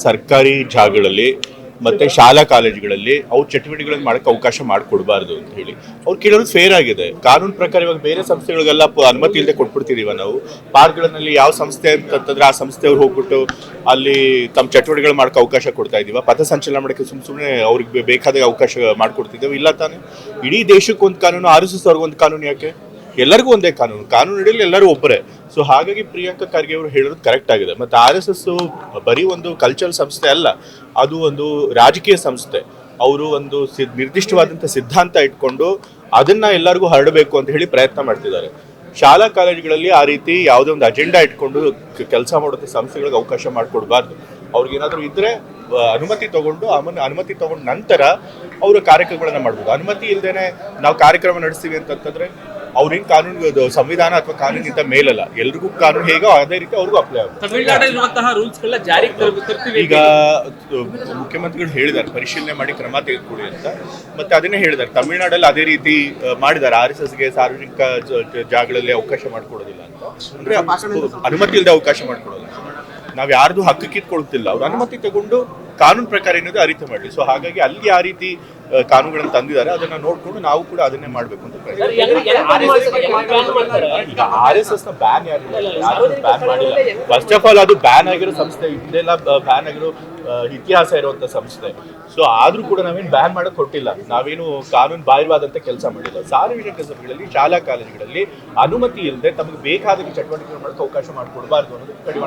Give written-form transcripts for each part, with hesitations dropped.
ಸರ್ಕಾರಿ ಜಾಗಗಳಲ್ಲಿ ಮತ್ತೆ ಶಾಲಾ ಕಾಲೇಜುಗಳಲ್ಲಿ ಅವ್ರ ಚಟುವಟಿಕೆಗಳನ್ನು ಮಾಡಕ್ಕೆ ಅವಕಾಶ ಮಾಡಿಕೊಡ್ಬಾರ್ದು ಅಂತ ಹೇಳಿ ಅವ್ರು ಕೇಳೋದು ಫೇರ್ ಆಗಿದೆ. ಕಾನೂನು ಪ್ರಕಾರ ಇವಾಗ ಬೇರೆ ಸಂಸ್ಥೆಗಳಿಗೆಲ್ಲ ಅನುಮತಿ ಇಲ್ಲದೆ ಕೊಟ್ಬಿಡ್ತಿದೀವ ನಾವು. ಪಾರ್ಕ್ಗಳಲ್ಲಿ ಯಾವ ಸಂಸ್ಥೆ ಅಂತಂದ್ರೆ ಆ ಸಂಸ್ಥೆಯವ್ರು ಹೋಗ್ಬಿಟ್ಟು ಅಲ್ಲಿ ತಮ್ಮ ಚಟುವಟಿಕೆಗಳು ಮಾಡಕ್ಕೆ ಅವಕಾಶ ಕೊಡ್ತಾ ಇದೀವ. ಪಥಸಂಚಲನ ಮಾಡಕ್ಕೆ ಸುಮ್ಮನೆ ಅವ್ರಿಗೆ ಬೇಕಾದಾಗ ಅವಕಾಶ ಮಾಡಿಕೊಡ್ತಿದ್ದೇವೆ. ಇಲ್ಲ ತಾನೆ, ಇಡೀ ದೇಶಕ್ಕೆ ಒಂದು ಕಾನೂನು, RSS ಅವ್ರಿಗೆ ಒಂದು ಕಾನೂನು ಯಾಕೆ? ಎಲ್ಲರಿಗೂ ಒಂದೇ ಕಾನೂನು, ಕಾನೂನು ಹಿಡಿಯಲು ಎಲ್ಲರೂ ಒಬ್ಬರೇ. ಸೊ ಹಾಗಾಗಿ ಪ್ರಿಯಾಂಕಾ ಖರ್ಗೆ ಅವರು ಹೇಳೋದು ಕರೆಕ್ಟ್ ಆಗಿದೆ. ಮತ್ತು RSS ಬರೀ ಒಂದು ಕಲ್ಚರಲ್ ಸಂಸ್ಥೆ ಅಲ್ಲ, ಅದು ಒಂದು ರಾಜಕೀಯ ಸಂಸ್ಥೆ. ಅವರು ಒಂದು ನಿರ್ದಿಷ್ಟವಾದಂಥ ಸಿದ್ಧಾಂತ ಇಟ್ಕೊಂಡು ಅದನ್ನ ಎಲ್ಲರಿಗೂ ಹರಡಬೇಕು ಅಂತ ಹೇಳಿ ಪ್ರಯತ್ನ ಮಾಡ್ತಿದ್ದಾರೆ. ಶಾಲಾ ಕಾಲೇಜುಗಳಲ್ಲಿ ಆ ರೀತಿ ಯಾವುದೇ ಒಂದು ಅಜೆಂಡಾ ಇಟ್ಕೊಂಡು ಕೆಲಸ ಮಾಡುವಂಥ ಸಂಸ್ಥೆಗಳಿಗೆ ಅವಕಾಶ ಮಾಡಿಕೊಡ್ಬಾರ್ದು. ಅವ್ರಿಗೇನಾದರೂ ಇದ್ದರೆ ಅನುಮತಿ ತಗೊಂಡು ನಂತರ ಅವರ ಕಾರ್ಯಕ್ರಮಗಳನ್ನ ಮಾಡ್ಬೋದು. ಅನುಮತಿ ಇಲ್ಲದೇನೆ ನಾವು ಕಾರ್ಯಕ್ರಮ ನಡೆಸ್ತೀವಿ ಅಂತಂತಂದ್ರೆ ಅವ್ರೇನು ಕಾನೂನು, ಸಂವಿಧಾನ ಅಥವಾ ಕಾನೂನಿಗಿಂತ ಮೇಲಲ್ಲ. ಎಲ್ರಿಗೂ ಕಾನೂನು ಹೇಗೋ ಅದೇ ರೀತಿ ಅವ್ರಿಗೂ ಅಪ್ಲೈ ಆಗುತ್ತೆ. ಈಗ ಮುಖ್ಯಮಂತ್ರಿಗಳು ಹೇಳಿದ್ದಾರೆ ಪರಿಶೀಲನೆ ಮಾಡಿ ಕ್ರಮ ತೆಗೆದುಕೊಡಿ ಅಂತ. ಮತ್ತೆ ಅದನ್ನೇ ಹೇಳಿದ್ದಾರೆ, ತಮಿಳುನಾಡಲ್ಲಿ ಅದೇ ರೀತಿ ಮಾಡಿದ್ದಾರೆ. RSSಗೆ ಸಾರ್ವಜನಿಕ ಜಾಗಗಳಲ್ಲಿ ಅವಕಾಶ ಮಾಡಿಕೊಡೋದಿಲ್ಲ ಅಂತ, ಅಂದ್ರೆ ಅನುಮತಿ ಇಲ್ಲದೆ ಅವಕಾಶ ಮಾಡಿಕೊಡೋದಿಲ್ಲ. ನಾವು ಯಾರ್ದು ಹಕ್ಕು ಕಿತ್ಕೊಳ್ತಿಲ್ಲ, ಅವ್ರು ಅನುಮತಿ ತಗೊಂಡು ಕಾನೂನು ಪ್ರಕಾರ ಏನಿದೆ ಆ ರೀತಿ ಮಾಡಲಿ. ಸೊ ಹಾಗಾಗಿ ಅಲ್ಲಿ ಆ ರೀತಿ ಕಾನೂನುಗಳನ್ನು ತಂದಿದ್ದಾರೆ, ಅದನ್ನ ನೋಡ್ಕೊಂಡು ನಾವು ಕೂಡ ಅದನ್ನೇ ಮಾಡಬೇಕು ಅಂತ ಪ್ರಯತ್ನ. ಈಗ RSS ನ ಬ್ಯಾನ್ ಬ್ಯಾನ್ ಮಾಡಿಲ್ಲ. ಫಸ್ಟ್ ಆಫ್ ಆಲ್ ಅದು ಬ್ಯಾನ್ ಆಗಿರೋ ಸಂಸ್ಥೆ, ಇದೆಲ್ಲ ಬ್ಯಾನ್ ಆಗಿರೋ ಇತಿಹಾಸ ಇರುವಂತ ಸಂಸ್ಥೆ. ಸೊ ಆದ್ರೂ ಕೂಡ ನಾವೇನು ಬ್ಯಾನ್ ಮಾಡಕ್ ಕೊಟ್ಟಿಲ್ಲ, ನಾವೇನು ಕಾನೂನು ಬಾಹಿರವಾದಂತ ಕೆಲಸ ಮಾಡಿಲ್ಲ. ಸಾರ್ವಜನಿಕ ಸಭೆಗಳಲ್ಲಿ, ಶಾಲಾ ಕಾಲೇಜುಗಳಲ್ಲಿ ಅನುಮತಿ ಇಲ್ಲದೆ ತಮಗೆ ಬೇಕಾದ ಚಟುವಟಿಕೆ ಮಾಡಕ್ಕೆ ಅವಕಾಶ ಮಾಡಿಕೊಡ್ಬಾರ್ದು ಅನ್ನೋದು ಕಡಿಮೆ.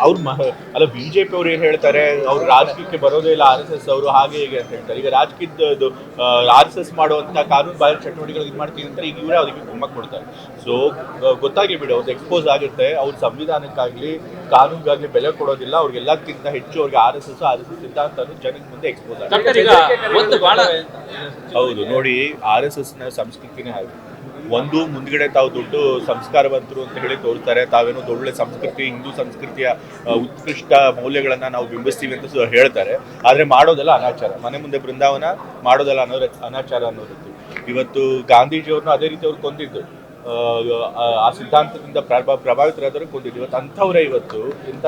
ಅವ್ರು ಅಲ್ಲ, BJP ಅವ್ರು ಏನ್ ಹೇಳ್ತಾರೆ, ಅವ್ರು ರಾಜಕೀಯಕ್ಕೆ ಬರೋದೇ ಇಲ್ಲ RSS ಅವರು ಹಾಗೆ ಹೀಗೆ ಅಂತ ಹೇಳ್ತಾರೆ. ಈಗ ರಾಜಕೀಯದ್ದು RSS ಮಾಡುವಂತ ಕಾನೂನು ಬಾಹಿರ ಚಟುವಟಿಕೆಗಳು ಇದು ಮಾಡ್ತೀನಿ ಅಂತ ಈಗ ಇವರೇ ಅದಕ್ಕೆ ಕುಮ್ಮಕ್ ಕೊಡ್ತಾರೆ. ಸೊ ಗೊತ್ತಾಗಿ ಬಿಡಿ, ಅವ್ರು ಎಕ್ಸ್ಪೋಸ್ ಆಗುತ್ತೆ. ಅವ್ರ ಸಂವಿಧಾನಕ್ಕಾಗ್ಲಿ ಕಾನೂನಿಗಾಗ್ಲಿ ಬೆಲೆ ಕೊಡೋದಿಲ್ಲ. ಅವ್ರಿಗೆಲ್ಲಕ್ಕಿಂತ ಹೆಚ್ಚು ಅವ್ರಿಗೆ RSS ಸಿದ್ಧಾಂತ ಜನಕ್ಕೆ ಮುಂದೆ ಎಕ್ಸ್ಪೋಸ್ ಆಗುತ್ತೆ. ಹೌದು ನೋಡಿ, RSS ನ ಸಂಸ್ಕೃತಿನೇ ಹಾಗೆ. ಒಂದು ಮುಂದ್ಗಡೆ ತಾವು ದೊಡ್ಡ ಸಂಸ್ಕಾರವಂತರು ಅಂತ ಹೇಳಿ ತೋರ್ತಾರೆ, ತಾವೇನೋ ದೊಡ್ಡ ಸಂಸ್ಕೃತಿ, ಹಿಂದೂ ಸಂಸ್ಕೃತಿಯ ಉತ್ಕೃಷ್ಟ ಮೌಲ್ಯಗಳನ್ನ ನಾವು ಬಿಂಬಿಸ್ತೀವಿ ಅಂತ ಹೇಳ್ತಾರೆ. ಆದ್ರೆ ಮಾಡೋದೆಲ್ಲ ಅನಾಚಾರ. ಮನೆ ಮುಂದೆ ಬೃಂದಾವನ ಮಾಡೋದೆಲ್ಲ ಅನಾಚಾರ ಅನ್ನೋದು. ಇವತ್ತು ಗಾಂಧೀಜಿಯವ್ರನ್ನ ಅದೇ ರೀತಿ ಅವ್ರು ಕೊಂದಿದ್ದು, ಆ ಸಿದ್ಧಾಂತದಿಂದ ಪ್ರಭಾವಿತರಾದವರು ಕೊಂದಿದ್ದು. ಇವತ್ತು ಅಂಥವ್ರೆ ಇವತ್ತು ಇಂಥ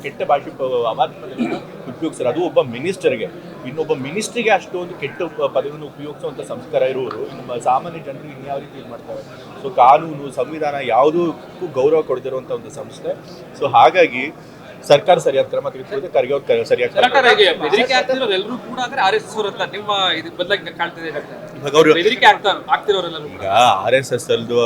ಕೆಟ್ಟ ಭಾಷೆ ಅವಾಚ್ಯಗಳನ್ನು ಉಪಯೋಗಿಸ್ತಾರೆ. ಅದು ಒಬ್ಬ ಮಿನಿಸ್ಟರ್ಗೆ, ಇನ್ನೊಬ್ಬ ಮಿನಿಸ್ಟ್ರಿಗೆ ಅಷ್ಟೊಂದು ಕೆಟ್ಟ ಪದವನ್ನು ಉಪಯೋಗಿಸುವಂಥ ಸಂಸ್ಕಾರ ಇರುವರು ಇನ್ನು ಸಾಮಾನ್ಯ ಜನರಿಗೆ ಇನ್ಯಾವ ರೀತಿ ಇದು ಮಾಡ್ತಾರೆ. ಸೊ ಕಾನೂನು, ಸಂವಿಧಾನ ಯಾವುದಕ್ಕೂ ಗೌರವ ಕೊಡದಿರುವಂಥ ಒಂದು ಸಂಸ್ಥೆ. ಸೊ ಹಾಗಾಗಿ ಸರ್ಕಾರ ಸರಿಯಾದ ಕ್ರಮ ತೆಗೆದುಕೊಳ್ಳದೆ, ಖರ್ಗೆ ಅವ್ರು ಸರಿಯಾಗಿ RSS ಅಲ್ದು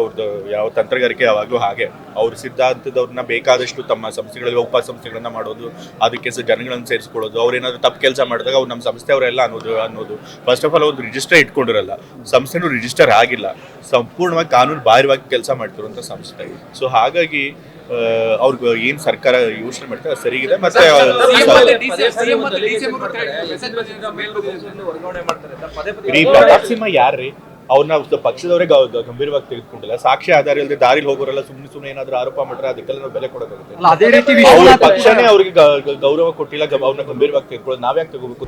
ಅವ್ರದ್ದು ಯಾವ ತಂತ್ರಗಾರಿಕೆ ಯಾವಾಗಲೂ ಹಾಗೆ. ಅವ್ರ ಸಿದ್ಧಾಂತದವ್ರನ್ನ ಬೇಕಾದಷ್ಟು ತಮ್ಮ ಸಂಸ್ಥೆಗಳಲ್ಲಿ ಉಪಸಂಸ್ಥೆಗಳನ್ನ ಮಾಡೋದು, ಅದಕ್ಕೆ ಜನಗಳನ್ನು ಸೇರಿಸ್ಕೊಳ್ಳೋದು. ಅವ್ರೇನಾದ್ರು ತಪ್ಪು ಕೆಲಸ ಮಾಡಿದಾಗ ಅವ್ರು ನಮ್ಮ ಸಂಸ್ಥೆಯವರೆಲ್ಲ ಅನ್ನೋದು. ಫಸ್ಟ್ ಆಫ್ ಆಲ್ ಅವ್ರು ರಿಜಿಸ್ಟರ್ ಇಟ್ಕೊಂಡಿರಲ್ಲ, ಸಂಸ್ಥೆನೂ ರಿಜಿಸ್ಟರ್ ಆಗಿಲ್ಲ, ಸಂಪೂರ್ಣವಾಗಿ ಕಾನೂನು ಬಾಹಿರವಾಗಿ ಕೆಲಸ ಮಾಡ್ತಿರುವಂಥ ಸಂಸ್ಥೆ. ಸೊ ಹಾಗಾಗಿ ಅವ್ರಿಗೆ ಏನ್ ಸರ್ಕಾರ ಯೋಚನೆ ಮಾಡ್ತಾರೆ ಸರಿಗಿದೆ. ಮತ್ತೆ ಪ್ರತಾಪ್ ಸಿಂಹ ಯಾರ್ರಿ? ಅವ್ರನ್ನ ಪಕ್ಷದವರೇ ಗಂಭೀರವಾಗಿ ತೆಗೆದುಕೊಂಡಿಲ್ಲ. ಸಾಕ್ಷಿ ಆಧಾರ ಇಲ್ಲದೆ ದಾರಿಲಿ ಹೋಗೋರೆಲ್ಲ ಸುಮ್ಮನೆ ಏನಾದ್ರು ಆರೋಪ ಮಾಡ್ರೆ ಅದಕ್ಕೆಲ್ಲ ನಾವು ಬೆಲೆ ಕೊಡೋದಾಗುತ್ತೆ. ಅವ್ರ ಪಕ್ಷನೇ ಅವ್ರಿಗೆ ಗೌರವ ಕೊಟ್ಟಿಲ್ಲ, ಅವ್ರನ್ನ ಗಂಭೀರವಾಗಿ ತೆಗೆದುಕೊಳ್ಳೋದು ನಾವ್ಯಾಕೆ ತಗೋಬೇಕು?